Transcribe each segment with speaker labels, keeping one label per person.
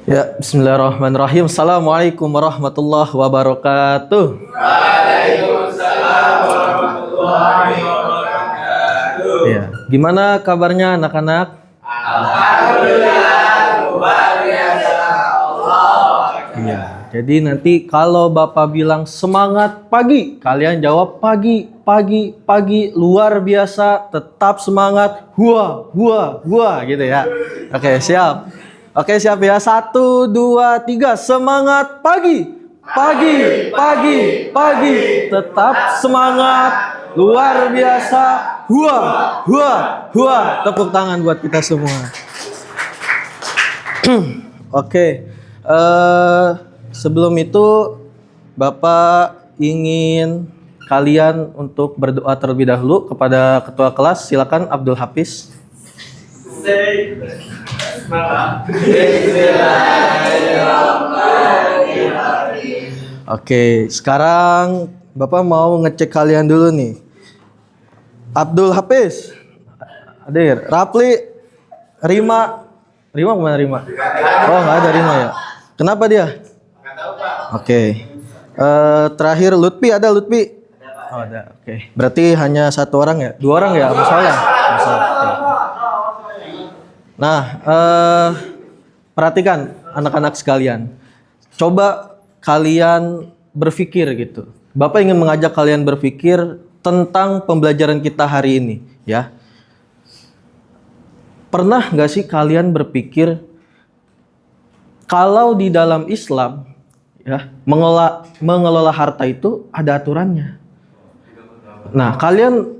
Speaker 1: Ya, bismillahirrahmanirrahim. Assalamualaikum warahmatullahi wabarakatuh.
Speaker 2: Waalaikumsalam warahmatullahi wabarakatuh.
Speaker 1: Ya, gimana kabarnya anak-anak?
Speaker 2: Alhamdulillah, luar biasa. Allah.
Speaker 1: Iya. Jadi nanti kalau Bapak bilang semangat pagi, kalian jawab pagi, pagi, pagi, luar biasa, tetap semangat, hua, gitu ya. Oke, siap. Oke, siap ya. 1, 2, 3, semangat pagi, pagi, pagi, pagi, tetap semangat, luar biasa, hua. Tepuk tangan buat kita semua. Oke, sebelum itu Bapak ingin kalian untuk berdoa terlebih dahulu kepada ketua kelas. Silakan Abdul Hafiz. Oke, sekarang Bapak mau ngecek kalian dulu nih. Abdul Hafiz, hadir. Rapli, Rima kemana Rima? Oh, nggak ada Rima ya. Kenapa dia? Oke. Terakhir Lutfi, ada Lutfi? Oh, ada. Oke. Berarti hanya 1 orang ya? 2 orang ya? Masalah. Oke. Nah, perhatikan anak-anak sekalian. Coba kalian berpikir gitu. Bapak ingin mengajak kalian berpikir tentang pembelajaran kita hari ini, ya. Pernah nggak sih kalian berpikir kalau di dalam Islam, ya, mengelola harta itu ada aturannya? Nah, kalian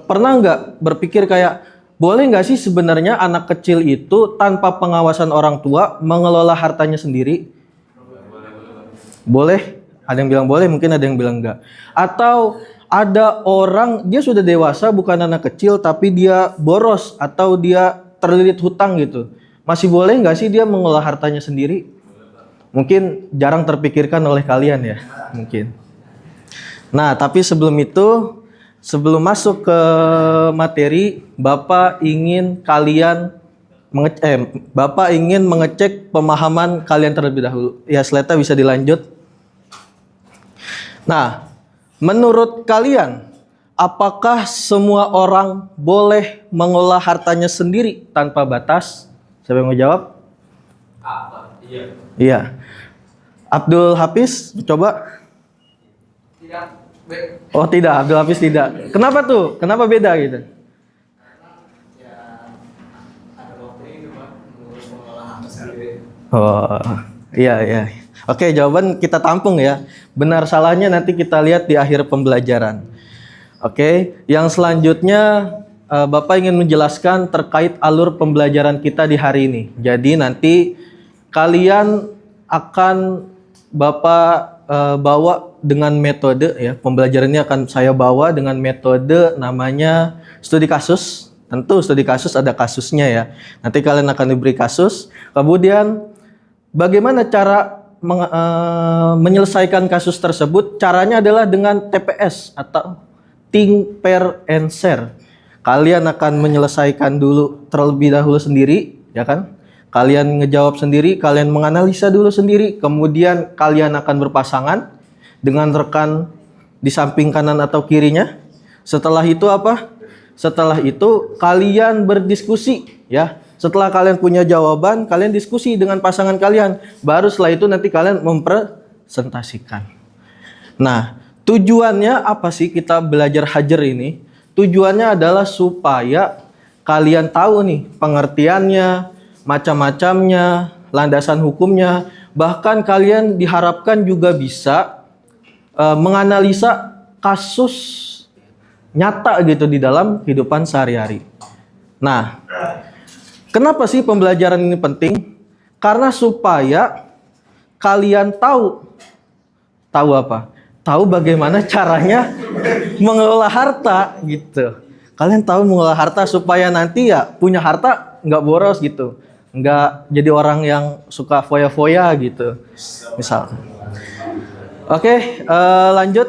Speaker 1: pernah nggak berpikir kayak boleh nggak sih sebenarnya anak kecil itu tanpa pengawasan orang tua mengelola hartanya sendiri? Boleh. Ada yang bilang boleh, mungkin ada yang bilang enggak. Atau ada orang dia sudah dewasa bukan anak kecil tapi dia boros atau dia terlilit hutang gitu. Masih boleh nggak sih dia mengelola hartanya sendiri? Mungkin jarang terpikirkan oleh kalian ya, mungkin. Nah, tapi sebelum itu, sebelum masuk ke materi, Bapak ingin mengecek pemahaman kalian terlebih dahulu. Ya, slide-nya bisa dilanjut. Nah, menurut kalian, apakah semua orang boleh mengolah hartanya sendiri tanpa batas? Siapa yang mau jawab?
Speaker 2: Iya.
Speaker 1: Iya. Abdul Hafiz, coba.
Speaker 2: Tidak.
Speaker 1: Oh tidak, Abdul Hafiz tidak. Kenapa tuh? Kenapa beda gitu?
Speaker 2: Ya, ada waktu itu Pak, mengurus pengolahan sendiri.
Speaker 1: Oh, iya. Oke, jawaban kita tampung ya. Benar salahnya nanti kita lihat di akhir pembelajaran. Oke, yang selanjutnya Bapak ingin menjelaskan terkait alur pembelajaran kita di hari ini. Jadi nanti kalian akan Bapak bawa dengan metode ya. Pembelajaran ini akan saya bawa dengan metode namanya studi kasus. Tentu studi kasus ada kasusnya ya. Nanti kalian akan diberi kasus. Kemudian bagaimana cara menyelesaikan kasus tersebut? Caranya adalah dengan TPS atau think, pair, and share. Kalian akan menyelesaikan dulu terlebih dahulu sendiri, ya kan? Kalian ngejawab sendiri, kalian menganalisa dulu sendiri, kemudian kalian akan berpasangan dengan rekan di samping kanan atau kirinya. Setelah itu apa? Setelah itu kalian berdiskusi, ya. Setelah kalian punya jawaban, kalian diskusi dengan pasangan kalian. Baru setelah itu nanti kalian mempresentasikan. Nah, tujuannya apa sih kita belajar hajar ini? Tujuannya adalah supaya kalian tahu nih pengertiannya, macam-macamnya, landasan hukumnya. Bahkan kalian diharapkan juga bisa menganalisa kasus nyata gitu di dalam kehidupan sehari-hari. Nah, kenapa sih pembelajaran ini penting? Karena supaya kalian tahu apa? Tahu bagaimana caranya mengelola harta gitu. Kalian tahu mengelola harta supaya nanti ya punya harta nggak boros gitu, nggak jadi orang yang suka foya-foya gitu, misal. Oke, lanjut.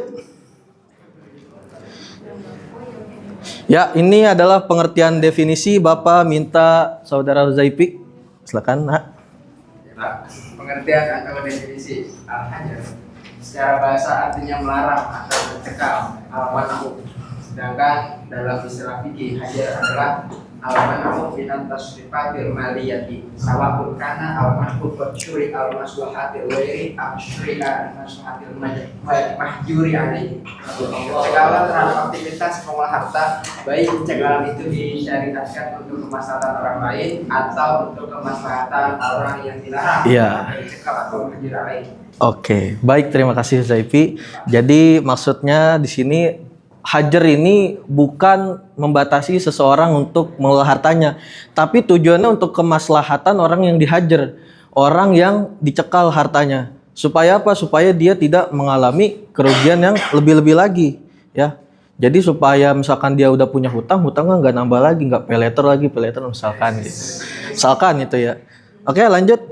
Speaker 1: Ya, ini adalah pengertian definisi. Bapak minta saudara Zaipi. Silakan, Nak.
Speaker 3: Pak, pengertian atau definisi al-hajar secara bahasa artinya melarang atau mencekal al-man'u. Sedangkan dalam istilah fikih hajar adalah al-man'u min at-tasrifatil maliyati sawa'un kana al-mahbub syuri al-maslahatil ghairi am syuri'a al-maslahatil mahjuri alaihi. Segala terhadap aktivitas pengolah harta, baik cekalan itu disyariatkan untuk kemaslahatan orang lain atau untuk kemaslahatan orang yang dilarang,
Speaker 1: Iya.
Speaker 3: dicekal atau mahjuri alaihi.
Speaker 1: Oke, baik, terima kasih Zaifi. Jadi maksudnya di sini hajar ini bukan membatasi seseorang untuk mengelola hartanya, tapi tujuannya untuk kemaslahatan orang yang dihajar, orang yang dicekal hartanya. Supaya apa? Supaya dia tidak mengalami kerugian yang lebih-lebih lagi, ya. Jadi supaya misalkan dia udah punya hutang, hutangnya nggak nambah lagi, nggak peleter misalkan gitu. Misalkan itu ya. Oke, lanjut.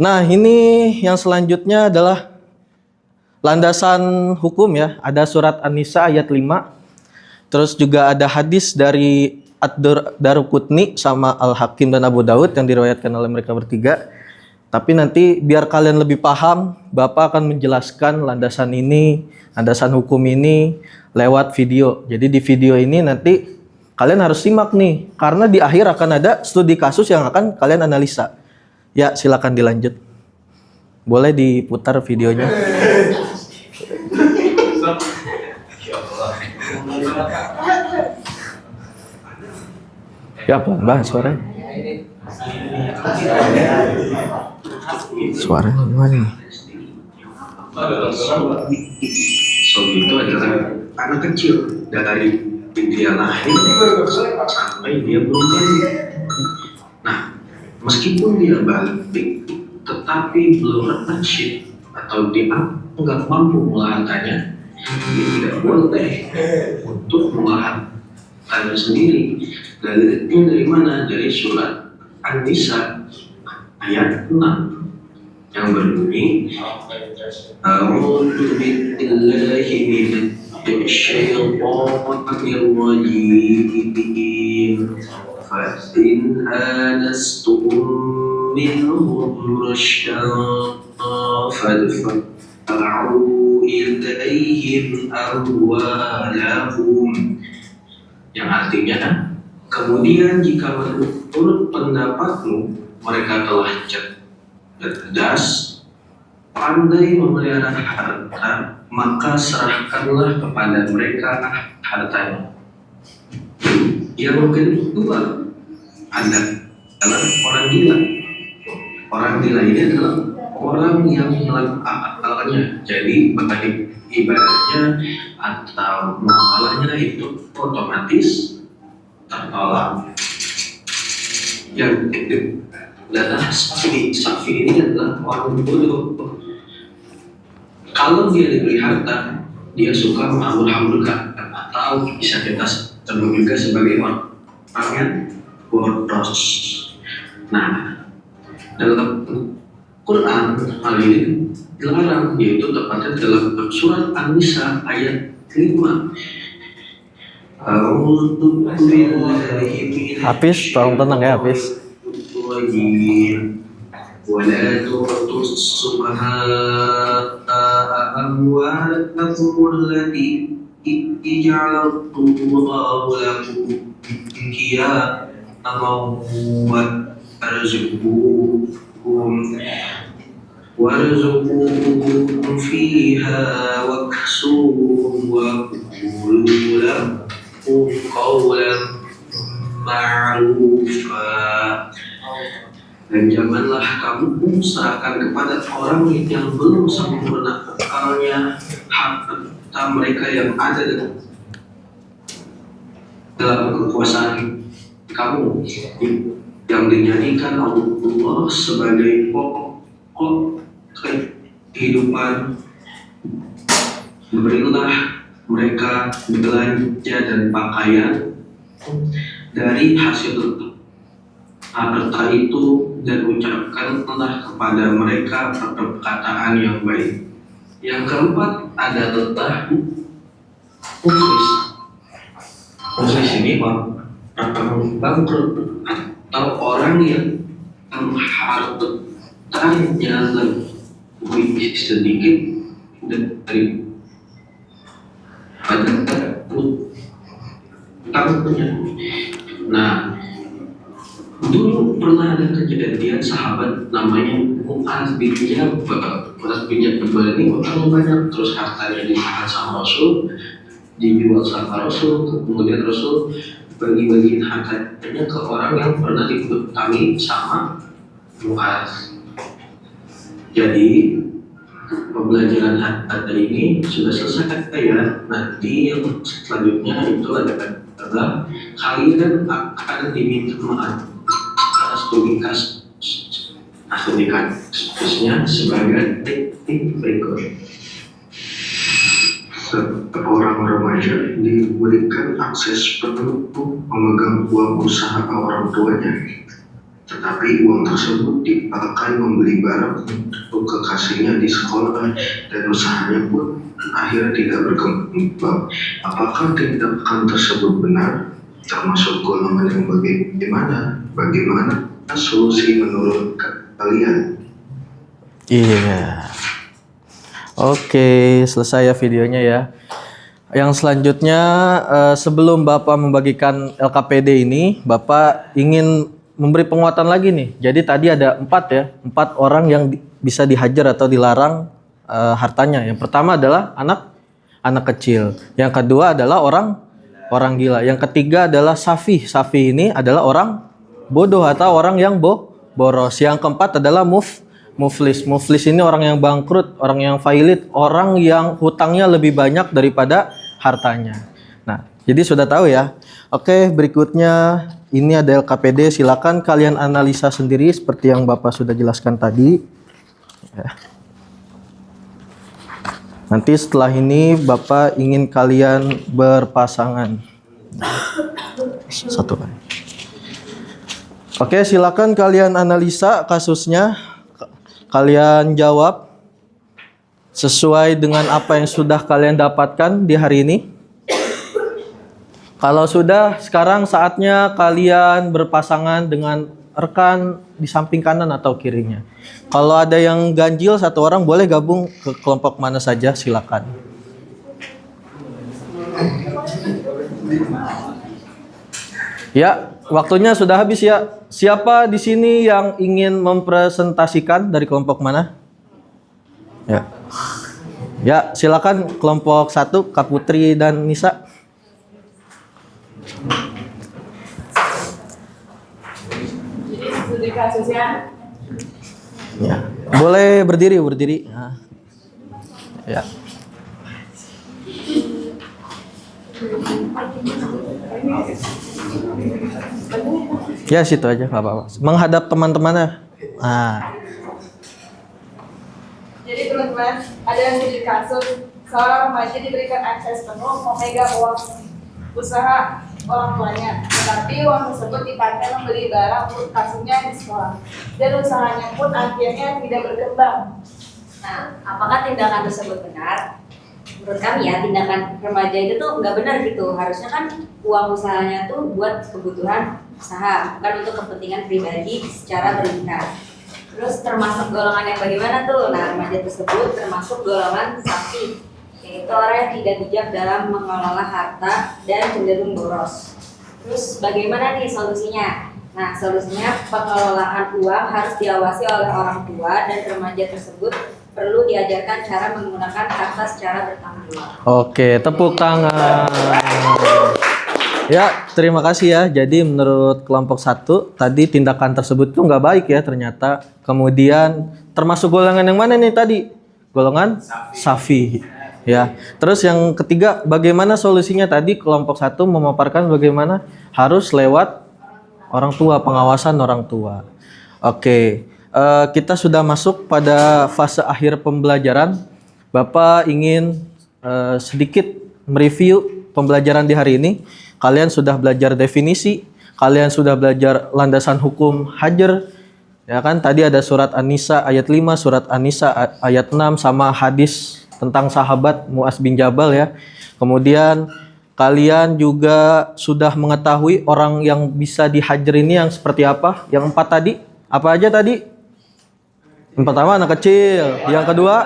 Speaker 1: Nah, ini yang selanjutnya adalah landasan hukum ya. Ada surat An-Nisa ayat 5. Terus juga ada hadis dari Ad-Daruqutni sama Al-Hakim dan Abu Daud yang diriwayatkan oleh mereka bertiga. Tapi nanti biar kalian lebih paham, Bapak akan menjelaskan landasan ini, landasan hukum ini lewat video. Jadi di video ini nanti kalian harus simak nih, karena di akhir akan ada studi kasus yang akan kalian analisa. Ya, silakan dilanjut. Boleh diputar videonya. Ya, pelan-pelan suaranya. Suaranya gimana nih?
Speaker 4: Sobi itu adalah anak kecil dari dia lahir sampai dia belum balik. Nah, meskipun dia balik, tetapi belum rasyid atau dianggap mampu mengolah hartanya, dia tidak boleh untuk mengolah hartanya sendiri. Dalilnya dari mana? Dari surat An-Nisa ayat 6 yang berbunyi, A'udzu billahi minasyaitonir rajim. Fa in anastum minhum rasydan fadfa'u ilaihim amwalahum. Yang artinya, kemudian jika menurut pendapatmu mereka telah cerdas, pandai memelihara harta, maka serahkanlah kepada mereka hartanya. Yang kedua adalah orang gila. Orang gila ini adalah orang yang hilang akalnya. Jadi baik ibadahnya atau muamalahnya itu otomatis tertolak. Yang ketiga adalah safi ini adalah orang bodoh. Kalau dia diberi harta, dia suka menghambur-hamburkan, atau bisa kita sebut juga sebagai orang yang boros. Nah, dalam Quran hal ini dilarang, yaitu tepatnya dalam surat An-Nisa ayat 5.
Speaker 1: Hafiz, tolong tenang ya Hafiz.
Speaker 4: ولا تؤتوا السفهاء أموالكم التي جعلتم الله لكم قياما وارزقوهم فيها واكسوهم وقولوا لهم قولا معروفا. Dan janganlah kamu serahkan kepada orang yang belum sempurna akalnya harta mereka yang ada dalam kekuasaan kamu, yang dinyanyikan Allah sebagai pokok kehidupan. Berilah mereka belanja dan pakaian dari hasil harta itu, dan ucapkanlah kepada mereka perkataan yang baik. Yang keempat adalah muflis. posisi ini orang bangkrut atau orang yang hartanya lebih sedikit dari pada utangnya. Nah, dulu pernah ada kejadian sahabat namanya Mu'adz bin Jabal. Mu'adz bin Jabal ini utang banyak, terus hartanya ditahan sama Rasul, dijual sama Rasul, kemudian Rasul bagi-bagi hartanya ke orang yang pernah diutangi sama Mu'adz. Jadi pembelajaran harta ini sudah selesai ya. Nanti yang selanjutnya itu adalah kalian akan diminta maaf atas studi kasusnya sebagai berikut. Seorang remaja diberikan akses penuh memegang uang usaha orang tuanya, tetapi uang tersebut dipakai membeli barang untuk kekasihnya di sekolah dan usahanya pun akhirnya tidak berkembang. Apakah tindakan tersebut benar? Termasuk golongan yang bagaimana? Bagaimana solusi menurut kalian?
Speaker 1: Iya. Oke, selesai ya videonya ya. Yang selanjutnya sebelum Bapak membagikan LKPD ini, Bapak ingin memberi penguatan lagi nih. Jadi tadi ada 4 orang yang bisa dihajar atau dilarang hartanya. Yang pertama adalah anak kecil. Yang kedua adalah orang gila. Yang ketiga adalah safi. Safi ini adalah orang bodoh atau orang yang boros. Yang keempat adalah muflis. Muflis ini orang yang bangkrut, orang yang failit, orang yang hutangnya lebih banyak daripada hartanya. Nah, jadi sudah tahu ya. Oke, berikutnya ini ada LKPD. Silakan kalian analisa sendiri seperti yang Bapak sudah jelaskan tadi. Ya. Nanti setelah ini Bapak ingin kalian berpasangan. Satu kali. Oke, silakan kalian analisa kasusnya. Kalian jawab sesuai dengan apa yang sudah kalian dapatkan di hari ini. Kalau sudah, sekarang saatnya kalian berpasangan dengan rekan di samping kanan atau kirinya. Kalau ada yang ganjil satu orang, boleh gabung ke kelompok mana saja, silakan. Ya, waktunya sudah habis ya. Siapa di sini yang ingin mempresentasikan dari kelompok mana? Ya. Ya, silakan kelompok 1, Kak Putri dan Nisa.
Speaker 5: Jadi studi kasusnya.
Speaker 1: Ya. Boleh berdiri. Nah. Ya. Ya, situ aja, nggak apa-apa. Menghadap teman-temannya. Nah.
Speaker 5: Jadi teman-teman, ada yang studi kasus seorang remaja diberikan akses penuh memegang uang usaha orang tuanya, tetapi uang tersebut dipakai membeli barang untuk kasihnya di sekolah, dan usahanya pun akhirnya tidak berkembang.
Speaker 6: Nah, apakah tindakan tersebut benar? Menurut kami ya, tindakan remaja itu tuh nggak benar gitu. Harusnya kan uang usahanya tuh buat kebutuhan usaha, bukan untuk kepentingan pribadi secara berlebihan. Terus termasuk golongan yang bagaimana tuh? Nah, remaja tersebut termasuk golongan safi, yaitu orang yang tidak bijak dalam mengelola harta dan cenderung boros. Terus bagaimana nih solusinya? Nah, solusinya pengelolaan uang harus diawasi oleh orang tua dan remaja tersebut perlu diajarkan cara menggunakan harta secara bertanggung jawab.
Speaker 1: Oke, tepuk tangan. Ya, terima kasih ya. Jadi menurut kelompok 1, tadi tindakan tersebut tuh nggak baik ya ternyata. Kemudian termasuk golongan yang mana nih tadi? Golongan safi. Ya. Terus yang ketiga, bagaimana solusinya tadi? Kelompok 1 memaparkan bagaimana harus lewat orang tua, pengawasan orang tua. Oke, kita sudah masuk pada fase akhir pembelajaran. Bapak ingin sedikit mereview pembelajaran di hari ini. Kalian sudah belajar definisi, kalian sudah belajar landasan hukum hajar. Ya kan, tadi ada surat An-Nisa ayat 5, surat An-Nisa ayat 6 sama hadis tentang sahabat Mu'adz bin Jabal ya. Kemudian kalian juga sudah mengetahui orang yang bisa dihajar ini yang seperti apa? Yang 4 tadi? Apa aja tadi? Yang pertama anak kecil, yang kedua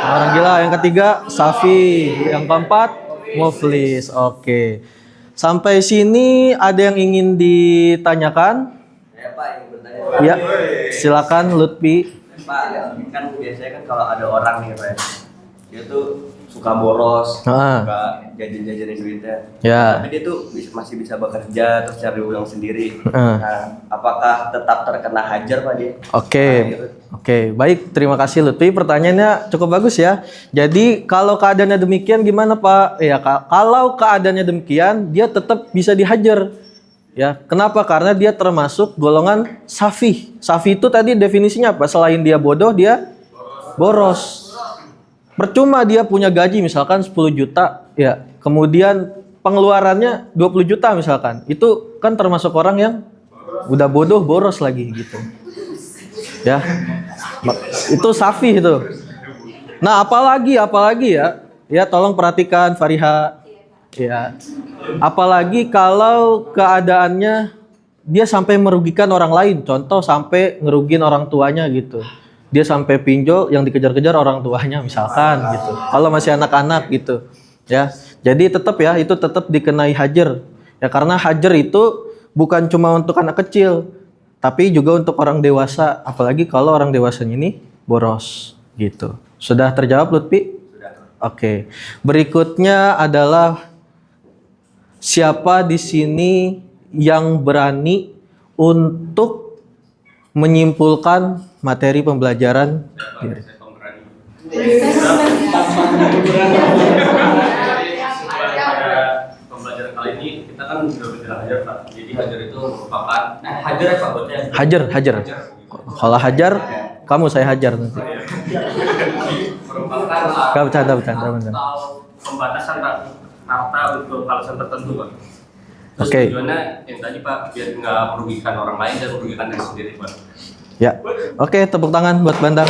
Speaker 1: orang gila, yang ketiga safi, yang keempat muflis. Oke. Sampai sini ada yang ingin ditanyakan?
Speaker 2: Ya Pak, yang bertanya.
Speaker 1: Ya, silakan Lutfi.
Speaker 2: Pak, kan biasanya kan kalau ada orang nih Pak, dia tuh suka boros,
Speaker 1: Ah.
Speaker 2: suka jajan-jajanin duitnya.
Speaker 1: Ya.
Speaker 2: Tapi dia tuh masih bisa bekerja terus cari uang sendiri.
Speaker 1: Ah.
Speaker 2: Nah, apakah tetap terkena hajar Pak dia?
Speaker 1: Oke, oke, baik, terima kasih Lutfi. Pertanyaannya cukup bagus ya. Jadi kalau keadaannya demikian gimana Pak? Ya, kalau keadaannya demikian, dia tetap bisa dihajar. Ya, kenapa? Karena dia termasuk golongan safi. Safi itu tadi definisinya apa? Selain dia bodoh, dia boros. Percuma dia punya gaji misalkan 10 juta, ya, kemudian pengeluarannya 20 juta misalkan. Itu kan termasuk orang yang udah bodoh, boros lagi gitu. Ya, itu safi itu. Nah, apalagi ya, ya tolong perhatikan Fariha, ya. Apalagi kalau keadaannya dia sampai merugikan orang lain, contoh sampai ngerugiin orang tuanya gitu. Dia sampai pinjol yang dikejar-kejar orang tuanya misalkan gitu. Kalau masih anak-anak gitu, ya. Jadi tetap ya, itu tetap dikenai hajar. Ya karena hajar itu bukan cuma untuk anak kecil, tapi juga untuk orang dewasa, apalagi kalau orang dewasanya ini boros gitu. Sudah terjawab Lutfi?
Speaker 2: Sudah.
Speaker 1: Oke. Berikutnya adalah siapa di sini yang berani untuk menyimpulkan materi pembelajaran?
Speaker 7: Pembelajaran kali ini kita kan sudah belajar hajar Pak. Jadi hajar itu merupakan hajar apa buatnya?
Speaker 1: Hajar. Kalau hajar, kamu saya hajar nanti.
Speaker 7: Merupakan
Speaker 1: Gak bercanda.
Speaker 7: atau pembatasan Pak harta untuk alasan tertentu Pak. Terus
Speaker 1: Oke.
Speaker 7: tujuannya yang tadi Pak biar nggak merugikan orang lain dan merugikan diri sendiri Pak.
Speaker 1: Ya. Oke, tepuk tangan buat Bandang.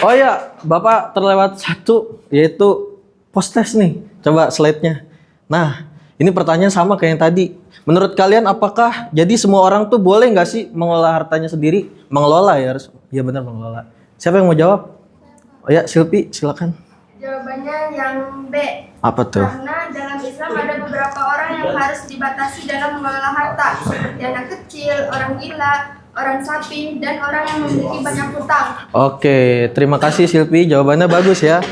Speaker 1: Oh ya, Bapak terlewat satu, yaitu post-test nih. Coba slide-nya. Nah, ini pertanyaan sama kayak yang tadi. Menurut kalian apakah jadi semua orang tuh boleh nggak sih mengelola hartanya sendiri? Mengelola ya harus. Iya benar mengelola. Siapa yang mau jawab? Oh ya, Silpi, silakan.
Speaker 8: Jawabannya yang B.
Speaker 1: Apa tuh?
Speaker 8: Karena dalam Islam ada beberapa orang yang harus dibatasi dalam mengelola harta, seperti anak kecil, orang gila, orang sapi, dan orang yang memiliki banyak hutang.
Speaker 1: Oke, terima kasih Silpi, jawabannya bagus ya.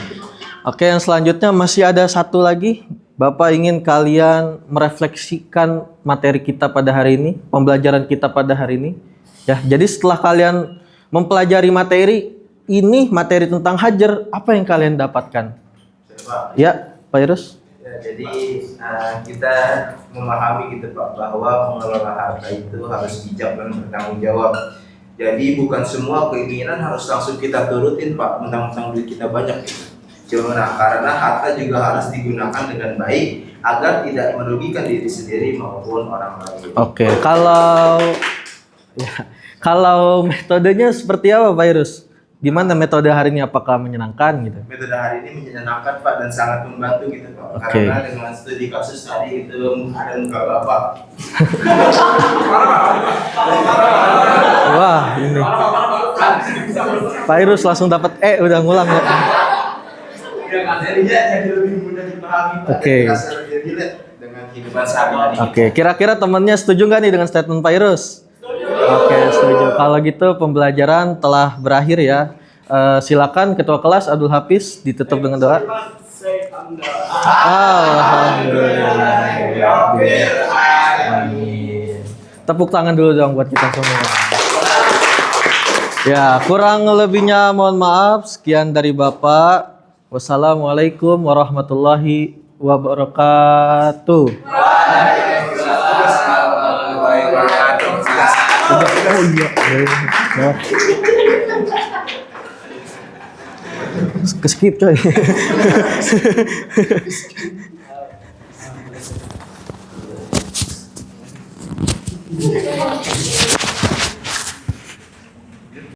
Speaker 1: Oke, yang selanjutnya masih ada satu lagi. Bapak ingin kalian merefleksikan materi kita pada hari ini, pembelajaran kita pada hari ini. Ya, jadi setelah kalian mempelajari materi ini, materi tentang hajar, apa yang kalian dapatkan? Ya, Pak Irus.
Speaker 9: Ya, jadi kita memahami gitu Pak bahwa mengelola harta itu harus bijak dan bertanggung jawab. Jadi bukan semua keinginan harus langsung kita turutin Pak, mentang-mentang duit kita banyak gitu. Cuma karena harta juga harus digunakan dengan baik agar tidak merugikan diri sendiri maupun orang lain.
Speaker 1: Oke, kalau metodenya seperti apa Pak Irus? Gimana metode hari ini, apakah menyenangkan gitu?
Speaker 9: Metode hari ini menyenangkan Pak dan sangat membantu gitu Pak.
Speaker 1: Oke.
Speaker 9: Karena dengan studi kasus tadi itu ada muka Bapak.
Speaker 1: Wah, ini. Pak Irus langsung dapat udah ngulang ya.
Speaker 9: Jadinya jadi lebih mudah dipahami Pak.
Speaker 1: Oke.
Speaker 9: Dan terasa lebih relate dengan kehidupan sehari-hari.
Speaker 1: Oke, kira-kira temannya setuju nggak nih dengan statement Pak Irus? Oke, setuju. Kalau gitu pembelajaran telah berakhir ya. Silakan Ketua Kelas Abdul Hafiz ditutup dengan doa. Alhamdulillah. Amin. Tepuk tangan dulu dong buat kita semua. Ya, kurang lebihnya mohon maaf. Sekian dari Bapak. Wassalamualaikum warahmatullahi wabarakatuh. Oh iya. Skip coy.